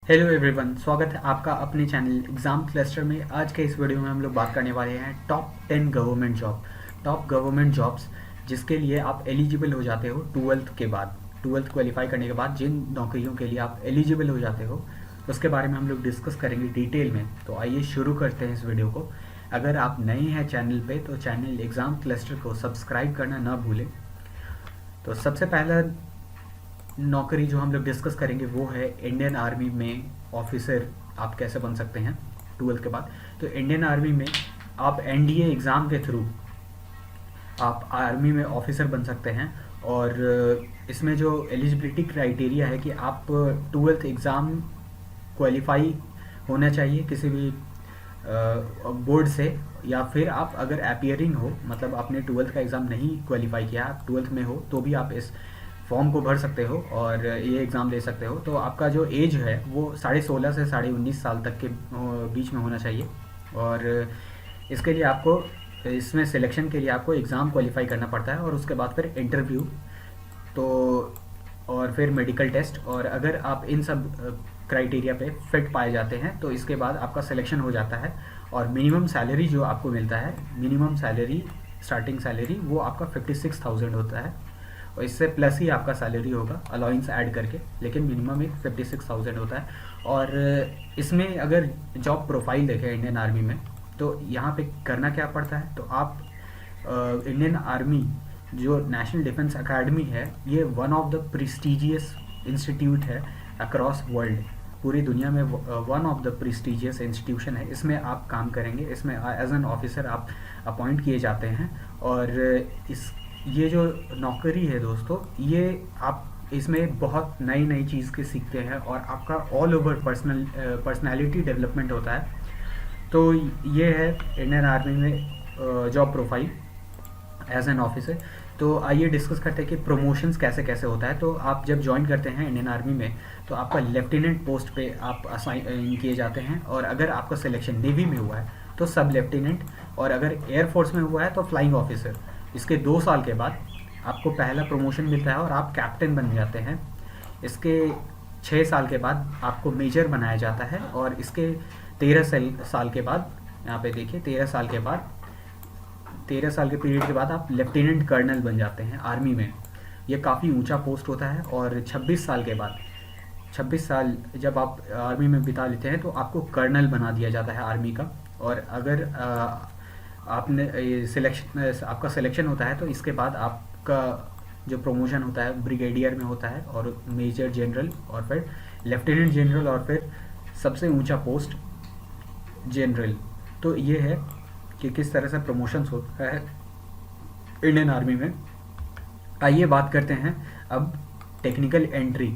Hello everyone, स्वागत है आपका अपने चैनल एग्ज़ाम क्लस्टर में। आज के इस वीडियो में हम लोग बात करने वाले हैं top 10 government job, top government jobs जिसके लिए आप एलिजिबल हो जाते हो ट्वेल्थ के बाद। ट्वेल्थ क्वालिफाई करने के बाद जिन नौकरियों के लिए आप एलिजिबल हो जाते हो उसके बारे में हम लोग डिस्कस करेंगे डिटेल में। तो आइए शुरू करते हैं इस वीडियो को। अगर आप नए हैं चैनल पे तो चैनल एग्ज़ाम क्लस्टर को सब्सक्राइब करना ना भूलें। तो सबसे पहला नौकरी जो हम लोग डिस्कस करेंगे वो है इंडियन आर्मी में ऑफिसर। आप कैसे बन सकते हैं ट्वेल्थ के बाद। तो इंडियन आर्मी में आप एनडीए एग्ज़ाम के थ्रू आप आर्मी में ऑफिसर बन सकते हैं। और इसमें जो एलिजिबिलिटी क्राइटेरिया है कि आप ट्वेल्थ एग्ज़ाम क्वालिफाई होना चाहिए किसी भी बोर्ड से, या फिर आप अगर अपियरिंग हो, मतलब आपने ट्वेल्थ का एग्ज़ाम नहीं क्वालिफाई किया, आप ट्वेल्थ में हो तो भी आप इस फॉर्म को भर सकते हो और ये एग्ज़ाम दे सकते हो। तो आपका जो एज है वो 16.5 से 19.5 साल तक के बीच में होना चाहिए। और इसके लिए आपको इसमें सिलेक्शन के लिए आपको एग्ज़ाम क्वालिफाई करना पड़ता है और उसके बाद फिर इंटरव्यू, तो और फिर मेडिकल टेस्ट। और अगर आप इन सब क्राइटेरिया पे फिट पाए जाते हैं तो इसके बाद आपका सिलेक्शन हो जाता है। और मिनिमम सैलरी जो आपको मिलता है, मिनिमम सैलरी, स्टार्टिंग सैलरी वो आपका 56,000 होता है। और इससे प्लस ही आपका सैलरी होगा अलाउंस ऐड करके, लेकिन मिनिमम एक 56,000 होता है। और इसमें अगर जॉब प्रोफाइल देखें इंडियन आर्मी में तो यहाँ पे करना क्या पड़ता है। तो आप इंडियन आर्मी जो नेशनल डिफेंस एकेडमी है ये one of the prestigious institute है अक्रॉस वर्ल्ड। पूरी दुनिया में one of the prestigious institution है। इसमें आप काम करेंगे, इसमें एज एन ऑफिसर आप अपॉइंट किए जाते हैं। और इस ये जो नौकरी है दोस्तों, ये आप इसमें बहुत नई नई चीज़ के सीखते हैं और आपका ऑल ओवर पर्सनालिटी डेवलपमेंट होता है। तो ये है इंडियन आर्मी में job profile as an officer. तो आइए डिस्कस करते हैं कि प्रमोशंस कैसे कैसे होता है। तो आप जब ज्वाइन करते हैं इंडियन आर्मी में तो आपका लेफ्टिनेंट पोस्ट पे आप असाइन किए जाते हैं। और अगर आपका सिलेक्शन नेवी में हुआ है तो सब लेफ्टिनेंट, और अगर एयरफोर्स में हुआ है तो फ्लाइंग ऑफिसर। इसके 2 साल के बाद आपको पहला प्रमोशन मिलता है और आप कैप्टन बन जाते हैं। इसके 6 साल के बाद आपको मेजर बनाया जाता है। और इसके 13 साल के बाद, यहाँ पे देखिए 13 साल के बाद, 13 साल के पीरियड के बाद आप लेफ्टिनेंट कर्नल बन जाते हैं आर्मी में। ये काफ़ी ऊंचा पोस्ट होता है। और 26 साल के बाद, 26 साल जब आप आर्मी में बिता लेते हैं तो आपको कर्नल बना दिया जाता है आर्मी का। और अगर आपने आपका सिलेक्शन होता है तो इसके बाद आपका जो प्रमोशन होता है ब्रिगेडियर में होता है, और मेजर जनरल, और फिर लेफ्टिनेंट जनरल, और फिर सबसे ऊंचा पोस्ट जनरल। तो ये है कि किस तरह से प्रमोशंस होता है इंडियन आर्मी में। आइए बात करते हैं अब टेक्निकल एंट्री।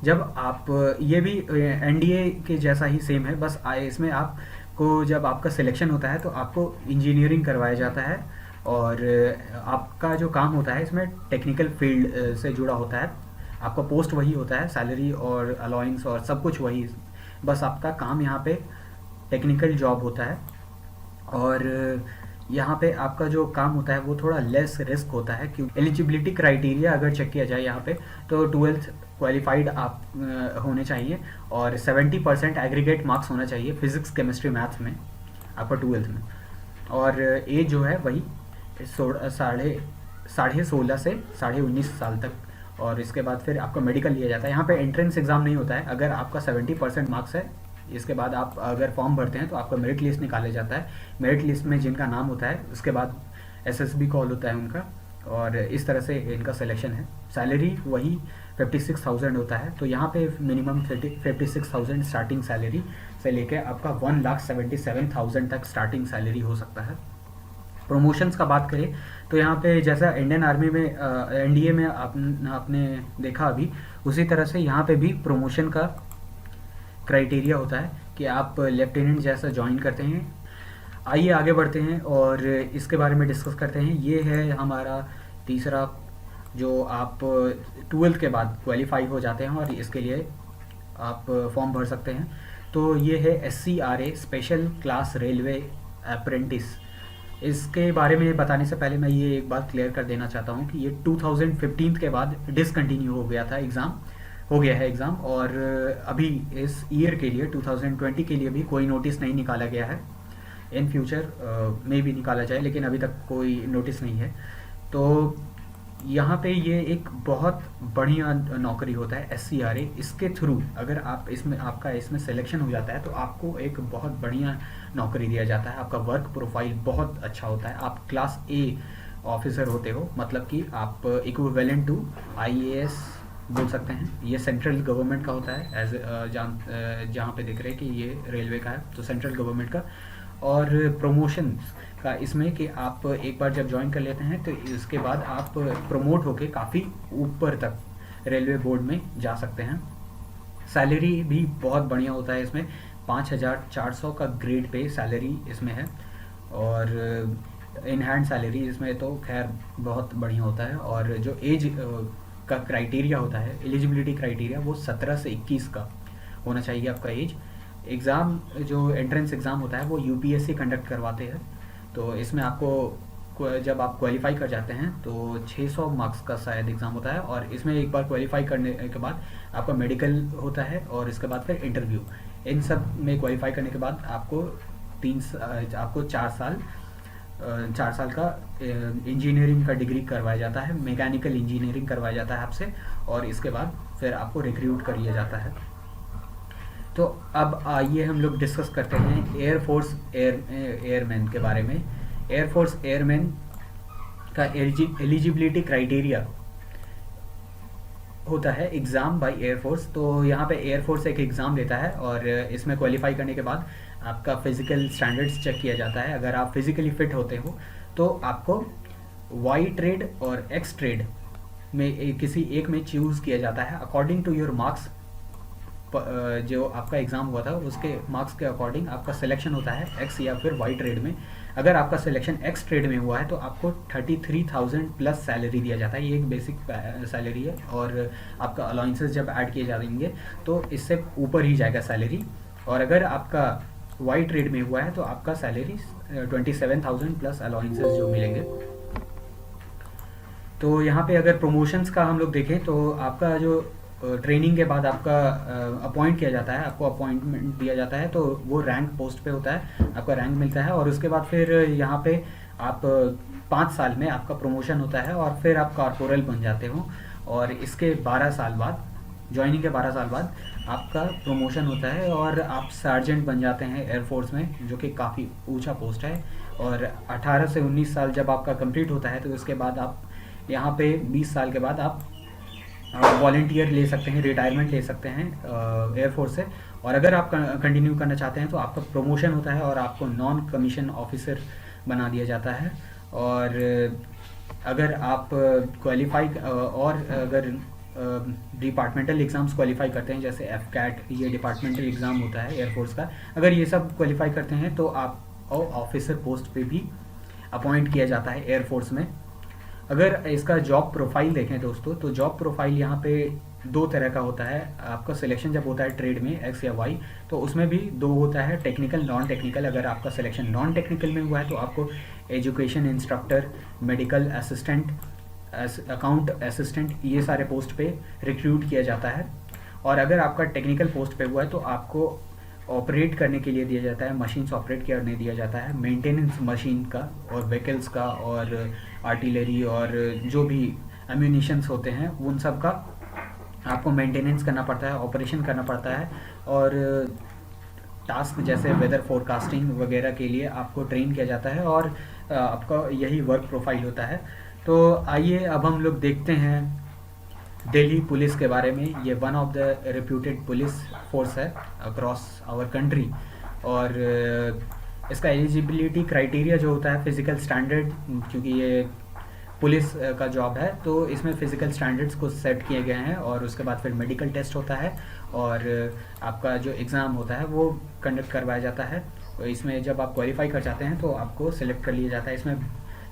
जब आप, ये भी एनडीए के जैसा ही सेम है, बस इसमें आपको जब आपका सिलेक्शन होता है तो आपको इंजीनियरिंग करवाया जाता है। और आपका जो काम होता है इसमें टेक्निकल फील्ड से जुड़ा होता है। आपका पोस्ट वही होता है, सैलरी और अलाउंस और सब कुछ वही, बस आपका काम यहाँ पे टेक्निकल जॉब होता है। और यहाँ पे आपका जो काम होता है वो थोड़ा लेस रिस्क होता है, क्योंकि एलिजिबिलिटी क्राइटेरिया अगर चेक किया जाए यहाँ पे तो ट्वेल्थ क्वालिफाइड आप होने चाहिए और 70% एग्रीगेट मार्क्स होना चाहिए फिजिक्स केमिस्ट्री मैथ्स में आपका ट्वेल्थ में। और एज जो है वही 16.5 से 19.5 साल तक। और इसके बाद फिर आपका मेडिकल लिया जाता है। यहाँ पे एंट्रेंस एग्ज़ाम नहीं होता है। अगर आपका 70% मार्क्स है, इसके बाद आप अगर फॉर्म भरते हैं तो आपका मेरिट लिस्ट निकाला जाता है। मेरिट लिस्ट में जिनका नाम होता है उसके बाद एसएसबी कॉल होता है उनका, और इस तरह से इनका सिलेक्शन है। सैलरी वही 56,000 होता है। तो यहाँ पे मिनिमम 56,000 स्टार्टिंग सैलरी से लेकर आपका 1,77,000 तक स्टार्टिंग सैलरी हो सकता है। प्रमोशंस का बात करें तो यहाँ पे जैसा इंडियन आर्मी में एनडीए में आपने देखा अभी, उसी तरह से यहाँ पे भी प्रमोशन का क्राइटेरिया होता है कि आप लेफ्टिनेंट जैसा ज्वाइन करते हैं। आइए आगे बढ़ते हैं और इसके बारे में डिस्कस करते हैं। ये है हमारा तीसरा, जो आप ट्वेल्थ के बाद क्वालिफाई हो जाते हैं और इसके लिए आप फॉर्म भर सकते हैं। तो ये है SCRA, special class railway apprentice. इसके बारे में बताने से पहले मैं ये एक बात क्लियर कर देना चाहता हूँ कि ये 2015 के बाद डिसकंटिन्यू हो गया था एग्ज़ाम। हो गया है एग्ज़ाम, और अभी इस ईयर के लिए 2020 के लिए भी कोई नोटिस नहीं निकाला गया है। इन फ्यूचर में भी निकाला जाए, लेकिन अभी तक कोई नोटिस नहीं है। तो यहाँ पे ये एक बहुत बढ़िया नौकरी होता है SCRA। इसके थ्रू अगर आप इसमें आपका इसमें सिलेक्शन हो जाता है तो आपको एक बहुत बढ़िया नौकरी दिया जाता है। आपका वर्क प्रोफाइल बहुत अच्छा होता है। आप क्लास A ऑफिसर होते हो, मतलब कि आप इक्विवेलेंट टू IAS बोल सकते हैं। ये सेंट्रल गवर्नमेंट का होता है, एज जहाँ पे देख रहे हैं कि ये रेलवे का है तो सेंट्रल गवर्नमेंट का। और प्रमोशन का इसमें कि आप एक बार जब ज्वाइन कर लेते हैं तो इसके बाद आप प्रमोट होके काफ़ी ऊपर तक रेलवे बोर्ड में जा सकते हैं। सैलरी भी बहुत बढ़िया होता है इसमें, 5400 का ग्रेड पे सैलरी इसमें है। और इन हैंड सैलरी इसमें तो खैर बहुत बढ़िया होता है। और जो एज का क्राइटेरिया होता है, एलिजिबिलिटी क्राइटेरिया, वो 17 से 21 का होना चाहिए आपका एज। एग्ज़ाम जो एंट्रेंस एग्ज़ाम होता है वो UPSC कंडक्ट करवाते हैं। तो इसमें आपको जब आप क्वालिफाई कर जाते हैं तो 600 मार्क्स का शायद एग्ज़ाम होता है, और इसमें एक बार क्वालिफाई करने के बाद आपका मेडिकल होता है और इसके बाद फिर इंटरव्यू। इन सब में क्वालिफाई करने के बाद आपको 4 साल का इंजीनियरिंग का डिग्री करवाया जाता है, मैकेनिकल इंजीनियरिंग करवाया जाता है आपसे, और इसके बाद फिर आपको रिक्रूट कर लिया जाता है। तो अब आइए हम लोग डिस्कस करते हैं एयरफोर्स एयरमैन के बारे में। एयरफोर्स एयरमैन का एलिजिबिलिटी क्राइटेरिया होता है एग्ज़ाम बाय एयरफोर्स। तो यहाँ पे एयरफोर्स एक एग्ज़ाम लेता है और इसमें क्वालिफाई करने के बाद आपका फिज़िकल स्टैंडर्ड्स चेक किया जाता है। अगर आप फिज़िकली फ़िट होते हो तो आपको वाई ट्रेड और एक्स ट्रेड में किसी एक में चूज़ किया जाता है अकॉर्डिंग टू योर मार्क्स। जो आपका एग्ज़ाम हुआ था उसके मार्क्स के अकॉर्डिंग आपका सिलेक्शन होता है एक्स या फिर वाई ट्रेड में। अगर आपका सिलेक्शन एक्स ट्रेड में हुआ है तो आपको 33,000 प्लस सैलरी दिया जाता है। ये एक बेसिक सैलरी है, और आपका अलाउंसेस जब ऐड किए जाएंगे तो इससे ऊपर ही जाएगा सैलरी। और अगर आपका वाई ट्रेड में हुआ है तो आपका सैलरी 27,000 प्लस अलाउंसेस जो मिलेंगे। तो यहाँ पे अगर प्रमोशंस का हम लोग देखें तो आपका जो ट्रेनिंग के बाद आपका अपॉइंट किया जाता है, आपको अपॉइंटमेंट दिया जाता है, तो वो रैंक पोस्ट पे होता है, आपका रैंक मिलता है। और उसके बाद फिर यहाँ पे आप 5 साल में आपका प्रमोशन होता है और फिर आप कॉर्पोरल बन जाते हो। और इसके 12 साल बाद, ज्वाइनिंग के 12 साल बाद आपका प्रमोशन होता है और आप सार्जेंट बन जाते हैं एयरफोर्स में, जो कि काफ़ी ऊंचा पोस्ट है। और 18 से 19 साल जब आपका कंप्लीट होता है तो उसके बाद आप यहाँ पे 20 साल के बाद आप वॉलंटियर ले सकते हैं, रिटायरमेंट ले सकते हैं एयरफोर्स से। और अगर आप कंटिन्यू करना चाहते हैं तो आपका प्रमोशन होता है और आपको नॉन कमीशन ऑफिसर बना दिया जाता है। और अगर आप क्वालिफाई और अगर डिपार्टमेंटल एग्ज़ाम्स क्वालिफाई करते हैं, जैसे FCAT, ये डिपार्टमेंटल एग्ज़ाम होता है एयरफोर्स का, अगर ये सब क्वालिफाई करते हैं तो आप ऑफिसर पोस्ट पे भी अपॉइंट किया जाता है एयरफोर्स में। अगर इसका जॉब प्रोफाइल देखें दोस्तों, तो जॉब प्रोफाइल यहाँ पे 2 तरह का होता है। आपका सिलेक्शन जब होता है ट्रेड में एक्स या वाई, तो उसमें भी 2 होता है, टेक्निकल, नॉन टेक्निकल। अगर आपका सिलेक्शन नॉन टेक्निकल में हुआ है तो आपको education instructor, medical assistant, account assistant, ये सारे पोस्ट पे रिक्रूट किया जाता है। और अगर आपका टेक्निकल पोस्ट पे हुआ है तो आपको ऑपरेट करने के लिए दिया जाता है, मशीन्स ऑपरेट करने दिया जाता है, मेंटेनेंस मशीन का और व्हीकल्स का और आर्टिलरी और जो भी एम्यूनिशंस होते हैं उन सब का आपको मेंटेनेंस करना पड़ता है, ऑपरेशन करना पड़ता है। और टास्क जैसे वेदर फोरकास्टिंग वगैरह के लिए आपको ट्रेन किया जाता है, और आपका यही वर्क प्रोफाइल होता है। तो आइए अब हम लोग देखते हैं दिल्ली पुलिस के बारे में। ये one of the reputed police force है अक्रॉस आवर कंट्री। और इसका एलिजिबिलिटी क्राइटेरिया जो होता है फिज़िकल स्टैंडर्ड, क्योंकि ये पुलिस का जॉब है तो इसमें फ़िज़िकल स्टैंडर्ड्स को सेट किए गए हैं। और उसके बाद फिर मेडिकल टेस्ट होता है और आपका जो एग्ज़ाम होता है वो कंडक्ट करवाया जाता है। तो इसमें जब आप क्वालिफाई कर जाते हैं तो आपको सिलेक्ट कर लिया जाता है। इसमें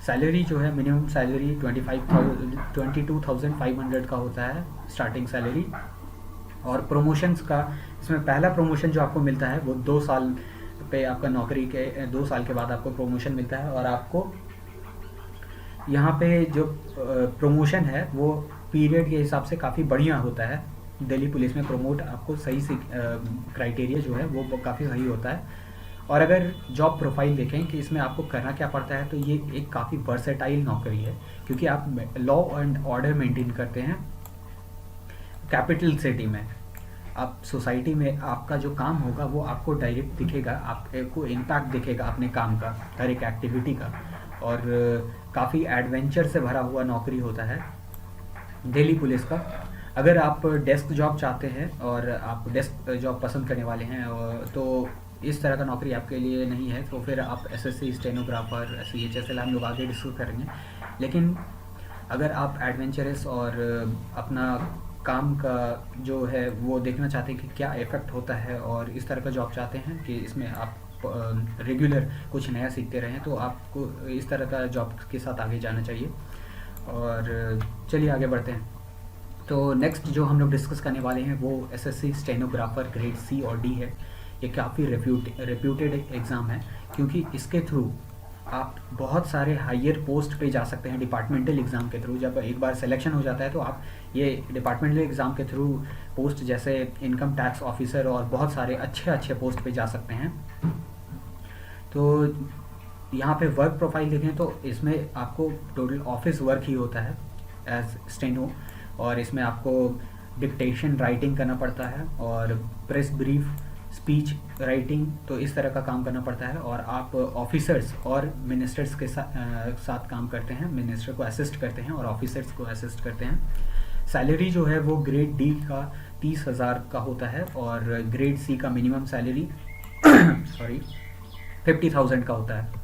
सैलरी जो है, मिनिमम सैलरी 22,500 का होता है स्टार्टिंग सैलरी। और प्रमोशंस का, इसमें पहला प्रमोशन जो आपको मिलता है वो 2 साल पे, आपका नौकरी के 2 साल के बाद आपको प्रमोशन मिलता है। और आपको यहाँ पे जो प्रमोशन है वो पीरियड के हिसाब से काफ़ी बढ़िया होता है। दिल्ली पुलिस में प्रमोट आपको सही से क्राइटेरिया जो है वो काफ़ी सही होता है। और अगर जॉब प्रोफाइल देखें कि इसमें आपको करना क्या पड़ता है, तो ये एक काफ़ी वर्सेटाइल नौकरी है, क्योंकि आप लॉ एंड ऑर्डर मेंटेन करते हैं कैपिटल सिटी में। आप सोसाइटी में आपका जो काम होगा वो आपको डायरेक्ट दिखेगा, आपको इम्पैक्ट दिखेगा अपने काम का, हर एक एक्टिविटी का। और काफ़ी एडवेंचर से भरा हुआ नौकरी होता है दिल्ली पुलिस का। अगर आप डेस्क जॉब चाहते हैं और आप डेस्क जॉब पसंद करने वाले हैं तो इस तरह का नौकरी आपके लिए नहीं है, तो फिर आप एसएससी स्टेनोग्राफर, CHSL हम लोग आगे डिस्कस करेंगे। लेकिन अगर आप एडवेंचरस और अपना काम का जो है वो देखना चाहते हैं कि क्या इफ़ेक्ट होता है, और इस तरह का जॉब चाहते हैं कि इसमें आप रेगुलर कुछ नया सीखते रहें, तो आपको इस तरह का जॉब के साथ आगे जाना चाहिए। और चलिए आगे बढ़ते हैं। तो नेक्स्ट जो हम लोग डिस्कस करने वाले हैं वो एसएससी स्टेनोग्राफर ग्रेड C और D है। ये काफ़ी रेप्यूटेड एग्ज़ाम है, क्योंकि इसके थ्रू आप बहुत सारे हायर पोस्ट पे जा सकते हैं डिपार्टमेंटल एग्ज़ाम के थ्रू। जब एक बार सिलेक्शन हो जाता है तो आप ये डिपार्टमेंटल एग्ज़ाम के थ्रू पोस्ट जैसे इनकम टैक्स ऑफिसर और बहुत सारे अच्छे पोस्ट पे जा सकते हैं। तो यहाँ पे वर्क प्रोफाइल देखें तो इसमें आपको टोटल ऑफिस वर्क ही होता है एज स्टेनो, और इसमें आपको डिक्टेशन राइटिंग करना पड़ता है और प्रेस ब्रीफ, स्पीच राइटिंग, तो इस तरह का काम करना पड़ता है। और आप ऑफिसर्स और मिनिस्टर्स के साथ काम करते हैं, मिनिस्टर को असिस्ट करते हैं और ऑफिसर्स को असिस्ट करते हैं। सैलरी जो है वो ग्रेड D का 30,000 का होता है, और ग्रेड C का मिनिमम सैलरी 50,000 का होता है।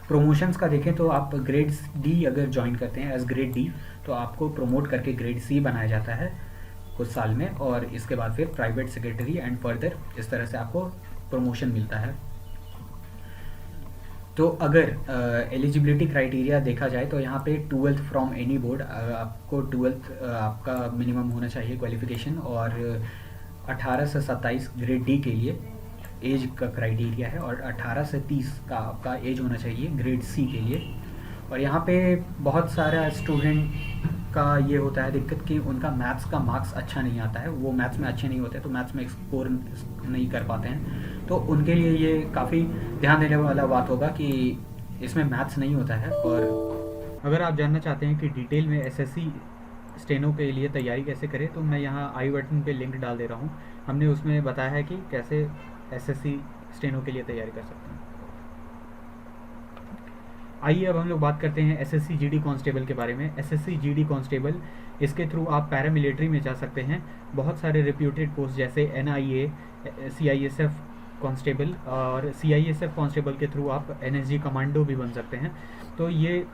प्रमोशंस का देखें तो आप ग्रेड D अगर ज्वाइन करते हैं एज ग्रेड D, तो आपको प्रमोट करके ग्रेड C बनाया जाता है कुछ साल में, और इसके बाद फिर प्राइवेट सेक्रेटरी एंड फर्दर इस तरह से आपको प्रमोशन मिलता है। तो अगर एलिजिबिलिटी क्राइटेरिया देखा जाए तो यहाँ पे 12th फ्रॉम एनी बोर्ड, आपको 12th आपका मिनिमम होना चाहिए क्वालिफिकेशन, और 18 से 27 ग्रेड D के लिए एज का क्राइटेरिया है, और 18 से 30 का आपका एज होना चाहिए ग्रेड C के लिए। और यहाँ पे बहुत सारा स्टूडेंट का ये होता है दिक्कत कि उनका मैथ्स का मार्क्स अच्छा नहीं आता है, वो मैथ्स में अच्छे नहीं होते, तो मैथ्स में स्कोर नहीं कर पाते हैं। तो उनके लिए ये काफ़ी ध्यान देने वाला बात होगा कि इसमें मैथ्स नहीं होता है। और अगर आप जानना चाहते हैं कि डिटेल में एसएससी स्टेनो के लिए तैयारी कैसे करें, तो मैं यहाँ आई बटन पे लिंक डाल दे रहा हूँ। हमने उसमें बताया है कि कैसे एसएससी स्टेनो के लिए तैयारी कर सकते हैं। आइए अब हम लोग बात करते हैं एसएससी जीडी कांस्टेबल के बारे में। एसएससी जीडी कांस्टेबल, इसके थ्रू आप पैरामिलिट्री में जा सकते हैं। बहुत सारे रिप्यूटेड पोस्ट जैसे NIA, CISF कांस्टेबल, और CISF कांस्टेबल के थ्रू आप NSG कमांडो भी बन सकते हैं। तो ये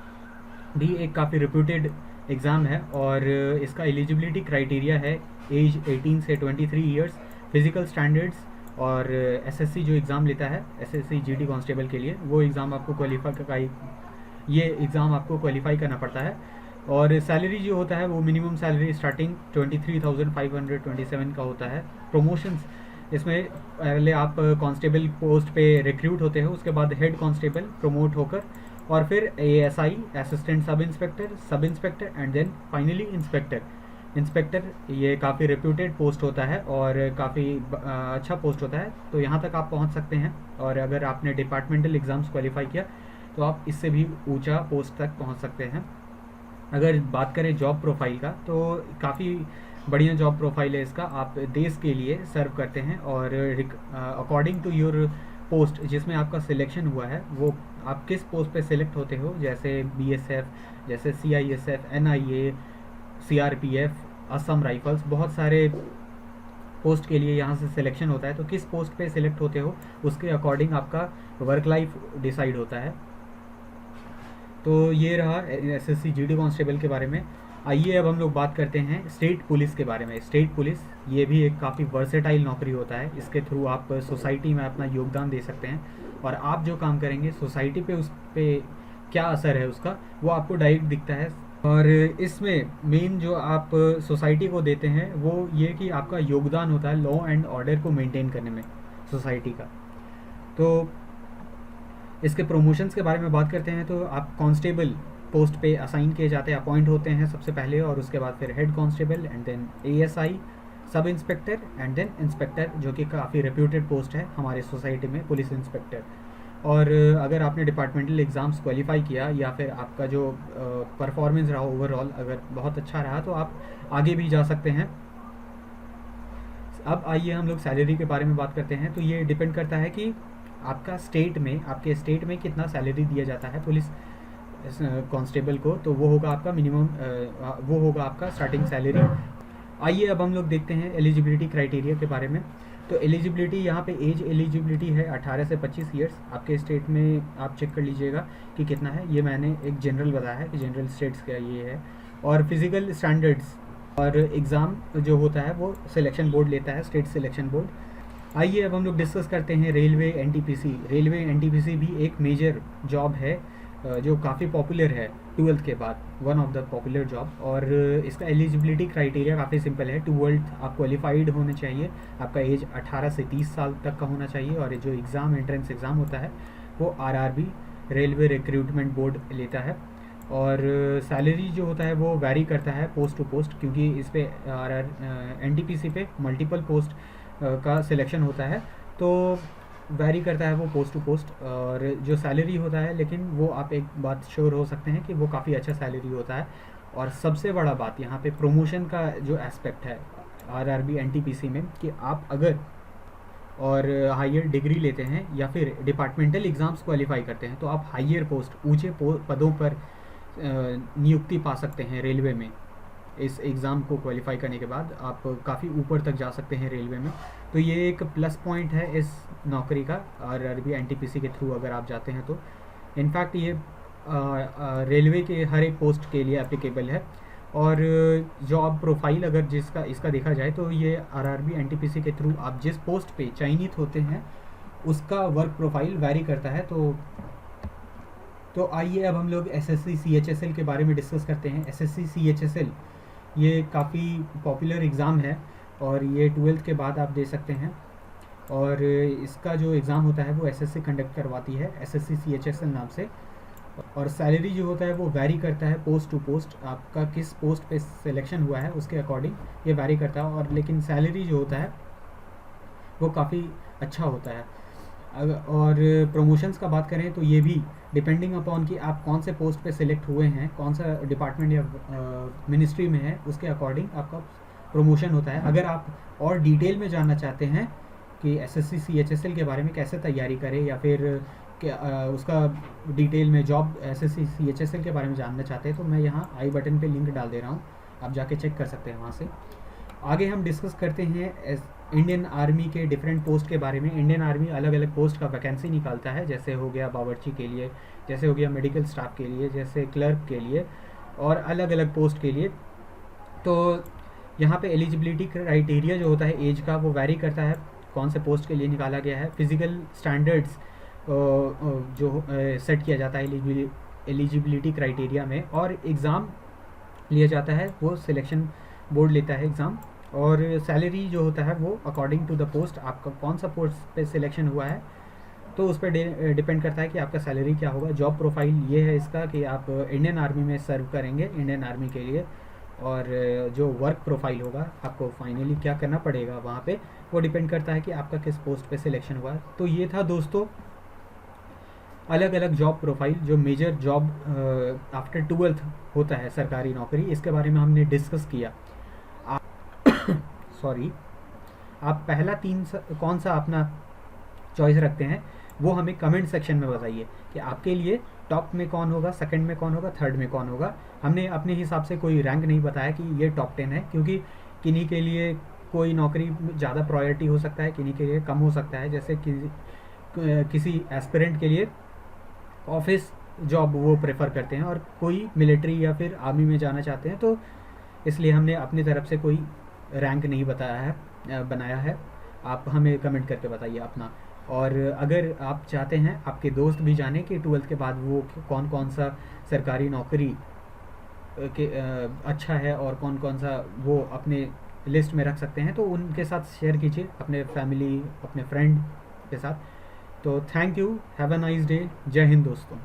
भी एक काफ़ी रिप्यूटेड एग्ज़ाम है, और इसका एलिजिबिलिटी क्राइटेरिया है एज 18 से 23 ईयर्स, फिजिकल स्टैंडर्ड्स, और एसएससी जो एग्ज़ाम लेता है एसएससी जीडी कांस्टेबल के लिए, वो एग्ज़ाम आपको क्वालिफाई करना पड़ता है। और सैलरी जो होता है वो मिनिमम सैलरी स्टार्टिंग 23,527 का होता है। प्रमोशंस, इसमें पहले आप कांस्टेबल पोस्ट पे रिक्रूट होते हो, उसके बाद हेड कांस्टेबल प्रमोट होकर, और फिर ASI, assistant sub inspector and then finally inspector. ये काफ़ी रेप्यूटेड पोस्ट होता है और काफ़ी अच्छा पोस्ट होता है, तो यहाँ तक आप पहुँच सकते हैं। और अगर आपने डिपार्टमेंटल एग्ज़ाम्स क्वालिफाई किया तो आप इससे भी ऊंचा पोस्ट तक पहुँच सकते हैं। अगर बात करें जॉब प्रोफाइल का, तो काफ़ी बढ़िया जॉब प्रोफाइल है इसका। आप देश के लिए सर्व करते हैं, और अकॉर्डिंग टू योर पोस्ट जिसमें आपका सिलेक्शन हुआ है, वो आप किस पोस्ट पे सिलेक्ट होते हो, जैसे BSF, जैसे CISF, NIA, CRPF, Assam rifles, बहुत सारे पोस्ट के लिए यहाँ से सिलेक्शन होता है। तो किस पोस्ट पे सिलेक्ट होते हो उसके अकॉर्डिंग आपका वर्क लाइफ डिसाइड होता है। तो ये रहा एसएससी जीडी कांस्टेबल के बारे में। आइए अब हम लोग बात करते हैं स्टेट पुलिस के बारे में। स्टेट पुलिस ये भी एक काफ़ी वर्सेटाइल नौकरी होता है। इसके थ्रू आप सोसाइटी में अपना योगदान दे सकते हैं, और आप जो काम करेंगे सोसाइटी पे उस पर क्या असर है उसका वो आपको डायरेक्ट दिखता है। और इसमें मेन जो आप सोसाइटी को देते हैं वो ये कि आपका योगदान होता है लॉ एंड ऑर्डर को मेंटेन करने में सोसाइटी का। तो इसके प्रमोशंस के बारे में बात करते हैं, तो आप कांस्टेबल पोस्ट पे असाइन किए जाते हैं, अपॉइंट होते हैं सबसे पहले, और उसके बाद फिर head constable and then ASI, sub inspector and then inspector, जो कि काफ़ी रेप्यूटेड पोस्ट है हमारे सोसाइटी में, पुलिस इंस्पेक्टर। और अगर आपने डिपार्टमेंटल एग्ज़ाम्स क्वालिफाई किया या फिर आपका जो परफॉर्मेंस रहा ओवरऑल अगर बहुत अच्छा रहा तो आप आगे भी जा सकते हैं। अब आइए हम लोग सैलरी के बारे में बात करते हैं। तो ये डिपेंड करता है कि आपका स्टेट में, आपके स्टेट में कितना सैलरी दिया जाता है पुलिस कांस्टेबल को, तो वो होगा आपका मिनिमम, वो होगा आपका स्टार्टिंग सैलरी। आइए अब हम लोग देखते हैं एलिजिबिलिटी क्राइटेरिया के बारे में। तो एलिजिबिलिटी यहाँ पे एज एलिजिबिलिटी है 18 से 25 ईयर्स। आपके स्टेट में आप चेक कर लीजिएगा कि कितना है। ये मैंने एक जनरल बताया है कि जनरल स्टेट्स का ये है। और फिजिकल स्टैंडर्ड्स और एग्ज़ाम जो होता है वो सिलेक्शन बोर्ड लेता है, स्टेट सिलेक्शन बोर्ड। आइए अब हम लोग डिस्कस करते हैं रेलवे एनटीपीसी। रेलवे एनटीपीसी भी एक मेजर जॉब है जो काफ़ी पॉपुलर है 12th के बाद, one of the popular job. और इसका एलिजिबिलिटी क्राइटेरिया काफ़ी सिंपल है। 12th आप क्वालिफाइड होने चाहिए, आपका एज 18 से 30 साल तक का होना चाहिए, और जो एग्ज़ाम एंट्रेंस एग्ज़ाम होता है वो आरआरबी रेलवे रिक्रूटमेंट बोर्ड लेता है। और सैलरी जो होता है वो वैरी करता है पोस्ट टू पोस्ट, क्योंकि इस पे एनटीपीसी पे मल्टीपल पोस्ट का सिलेक्शन होता है, तो वैरी करता है वो पोस्ट टू पोस्ट। और जो सैलरी होता है, लेकिन वो आप एक बात श्योर हो सकते हैं कि वो काफ़ी अच्छा सैलरी होता है। और सबसे बड़ा बात यहाँ पे प्रमोशन का जो एस्पेक्ट है आरआरबी एनटीपीसी में, कि आप अगर और हायर डिग्री लेते हैं या फिर डिपार्टमेंटल एग्ज़ाम्स क्वालिफाई करते हैं तो आप हायर पोस्ट, ऊंचे पदों पर नियुक्ति पा सकते हैं रेलवे में। इस एग्ज़ाम को क्वालिफाई करने के बाद आप काफ़ी ऊपर तक जा सकते हैं रेलवे में। तो ये एक प्लस पॉइंट है इस नौकरी का, आरआरबी एनटीपीसी के थ्रू अगर आप जाते हैं तो। इनफैक्ट ये रेलवे के हर एक पोस्ट के लिए एप्लीकेबल है। और जॉब प्रोफाइल अगर इसका देखा जाए तो ये आरआरबी एनटीपीसी के थ्रू आप जिस पोस्ट पे चयनित होते हैं उसका वर्क प्रोफाइल वैरी करता है। तो आइए अब हम लोग एसएससी सीएचएसएल के बारे में डिस्कस करते हैं। एसएससी सीएचएसएल ये काफ़ी पॉपुलर एग्ज़ाम है और ये 12th के बाद आप दे सकते हैं। और इसका जो एग्ज़ाम होता है वो एसएससी कंडक्ट करवाती है, एसएससी सीएचएसएल नाम से। और सैलरी जो होता है वो वैरी करता है पोस्ट टू पोस्ट, आपका किस पोस्ट पे सिलेक्शन हुआ है उसके अकॉर्डिंग ये वैरी करता है। और लेकिन सैलरी जो होता है वो काफ़ी अच्छा होता है। और प्रमोशंस का बात करें तो ये भी डिपेंडिंग अपॉन कि आप कौन से पोस्ट पे सिलेक्ट हुए हैं, कौन सा डिपार्टमेंट या मिनिस्ट्री में है, उसके अकॉर्डिंग आपका प्रमोशन होता है। अगर आप और डिटेल में जानना चाहते हैं कि एसएससी सीएचएसएल के बारे में कैसे तैयारी करें या फिर उसका डिटेल में जॉब एसएससी सीएचएसएल के बारे में जानना चाहते हैं तो मैं यहाँ आई बटन पे लिंक डाल दे रहा हूँ, आप जाके चेक कर सकते हैं वहाँ से। आगे हम डिस्कस करते हैं इंडियन आर्मी के डिफरेंट पोस्ट के बारे में। इंडियन आर्मी अलग अलग पोस्ट का वैकेंसी निकालता है, जैसे हो गया बावर्ची के लिए, जैसे हो गया मेडिकल स्टाफ के लिए, जैसे क्लर्क के लिए और अलग अलग पोस्ट के लिए। तो यहाँ पे एलिजिबिलिटी क्राइटेरिया जो होता है एज का वो वैरी करता है कौन से पोस्ट के लिए निकाला गया है। फिजिकल स्टैंडर्ड्स जो सेट किया जाता है एलिजिबिलिटी क्राइटेरिया में, और एग्ज़ाम लिया जाता है वो सिलेक्शन बोर्ड लेता है एग्ज़ाम। और सैलरी जो होता है वो अकॉर्डिंग टू द पोस्ट, आपका कौन सा पोस्ट पे सिलेक्शन हुआ है तो उस पर डिपेंड करता है कि आपका सैलरी क्या होगा। जॉब प्रोफाइल ये है इसका कि आप इंडियन आर्मी में सर्व करेंगे इंडियन आर्मी के लिए, और जो वर्क प्रोफाइल होगा आपको फाइनली क्या करना पड़ेगा वहाँ पे वो डिपेंड करता है कि आपका किस पोस्ट पे सिलेक्शन हुआ है। तो ये था दोस्तों अलग अलग जॉब प्रोफाइल जो मेजर जॉब आफ्टर 12th होता है सरकारी नौकरी, इसके बारे में हमने डिस्कस किया। सॉरी आप पहला कौन सा अपना चॉइस रखते हैं वो हमें कमेंट सेक्शन में बताइए कि आपके लिए टॉप में कौन होगा, सेकंड में कौन होगा, थर्ड में कौन होगा। हमने अपने हिसाब से कोई रैंक नहीं बताया कि ये टॉप 10 है, क्योंकि किन्हीं के लिए कोई नौकरी ज़्यादा प्रायोरिटी हो सकता है, किन्हीं के लिए कम हो सकता है। जैसे किसी एस्पिरेंट के लिए ऑफिस जॉब वो प्रेफर करते हैं और कोई मिलिट्री या फिर आर्मी में जाना चाहते हैं, तो इसलिए हमने अपनी तरफ से कोई रैंक नहीं बनाया है। आप हमें कमेंट करके बताइए अपना। और अगर आप चाहते हैं आपके दोस्त भी जाने कि 12th के बाद वो कौन कौन सा सरकारी नौकरी के अच्छा है और कौन कौन सा वो अपने लिस्ट में रख सकते हैं, तो उनके साथ शेयर कीजिए अपने फैमिली, अपने फ्रेंड के साथ। तो thank you, have a nice day, जय हिंद दोस्तों।